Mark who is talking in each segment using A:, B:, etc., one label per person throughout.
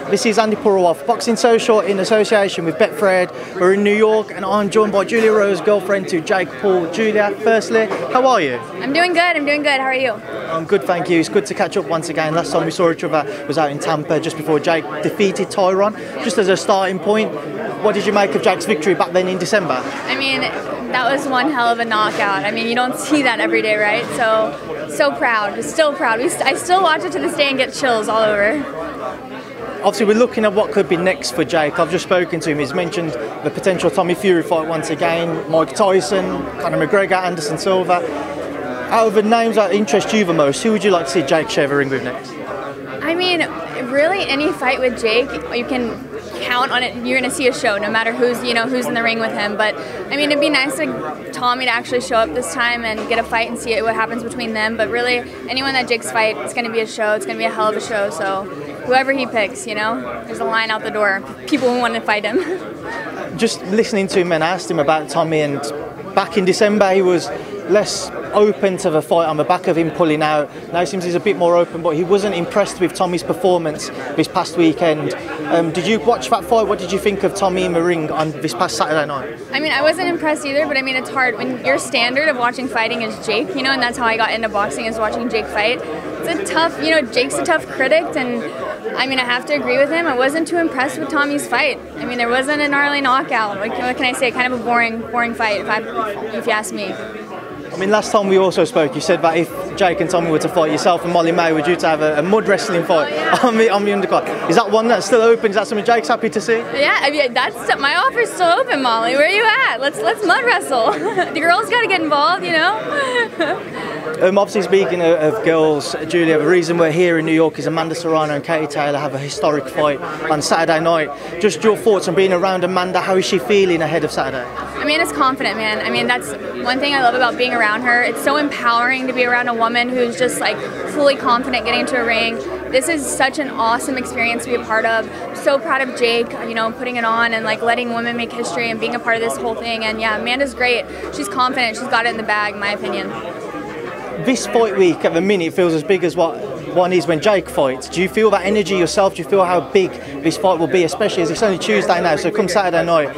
A: This is Andi Purewal for Boxing Social in association with Betfred. We're in New York and I'm joined by Julia Rowe's girlfriend to Jake Paul. Julia, firstly, how are you?
B: I'm doing good, How are you?
A: I'm good, thank you. It's good to catch up once again. Last time we saw each other was out in Tampa just before Jake defeated Tyron. Just as a starting point, what did you make of Jake's victory back then in December?
B: I mean, that was one hell of a knockout. I mean, you don't see that every day, right? So proud, still proud. I still watch it to this day and get chills all over.
A: Obviously, we're looking at what could be next for Jake. I've just spoken to him. He's mentioned the potential Tommy Fury fight once again, Mike Tyson, Conor McGregor, Anderson Silva. Out of the names that interest you the most, who would you like to see Jake share the ring with next?
B: I mean, really, any fight with Jake, you can count on it. You're going to see a show, no matter who's in the ring with him. But I mean, it'd be nice for Tommy to actually show up this time and get a fight and see what happens between them. But really, anyone that Jake's fight, it's going to be a show. It's going to be a hell of a show. So whoever he picks, there's a line out the door. People who want to fight him.
A: Just listening to him and asked him about Tommy, and back in December he was less open to the fight on the back of him pulling out. Now it seems he's a bit more open, but he wasn't impressed with Tommy's performance this past weekend. Did you watch that fight? What did you think of Tommy in the ring on this past Saturday night?
B: I mean, I wasn't impressed either, but I mean, it's hard when your standard of watching fighting is Jake, and that's how I got into boxing, is watching Jake fight. It's a tough, Jake's a tough critic, and I mean, I have to agree with him. I wasn't too impressed with Tommy's fight. I mean, there wasn't a gnarly knockout. Like, what can I say? Kind of a boring fight, if you ask me.
A: I mean, last time we also spoke, you said that if Jake and Tommy were to fight, yourself and Molly May were due to have a mud wrestling fight on the undercard. Is that one that's still open? Is that something Jake's happy to see?
B: Yeah, I mean, my offer's still open, Molly. Where are you at? Let's mud wrestle. The girls got to get involved,
A: Obviously, speaking of girls, Julia, the reason we're here in New York is Amanda Serrano and Katie Taylor have a historic fight on Saturday night. Just your thoughts on being around Amanda. How is she feeling ahead of Saturday?
B: Amanda's confident, man. I mean, that's one thing I love about being around her. It's so empowering to be around a woman who's just like fully confident getting into a ring. This is such an awesome experience to be a part of. So proud of Jake, putting it on and like letting women make history and being a part of this whole thing. And yeah, Amanda's great. She's confident. She's got it in the bag, in my opinion.
A: This fight week at the minute feels as big as what one is when Jake fights. Do you feel that energy yourself? Do you feel how big this fight will be, especially as it's only Tuesday now, so come Saturday night,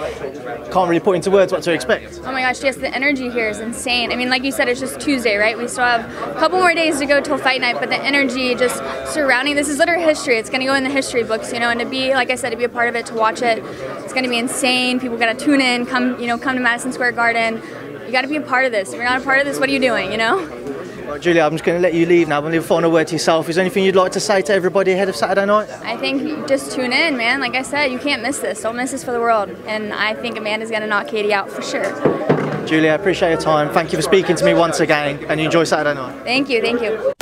A: can't really put into words what to expect?
B: Oh my gosh, yes, the energy here is insane. I mean, like you said, it's just Tuesday, right? We still have a couple more days to go till fight night, but the energy just surrounding this is literally history. It's going to go in the history books, and to be, like I said, to be a part of it, to watch it, it's going to be insane. People got to tune in, come to Madison Square Garden. You got to be a part of this. If you're not a part of this, what are you doing,
A: Right, Julia, I'm just going to let you leave now. I'm going to leave a final word to yourself. Is there anything you'd like to say to everybody ahead of Saturday night?
B: I think just tune in, man. Like I said, you can't miss this. Don't miss this for the world. And I think Amanda's going to knock Katie out for sure.
A: Julia, I appreciate your time. Thank you for speaking to me once again, and you enjoy Saturday night.
B: Thank you.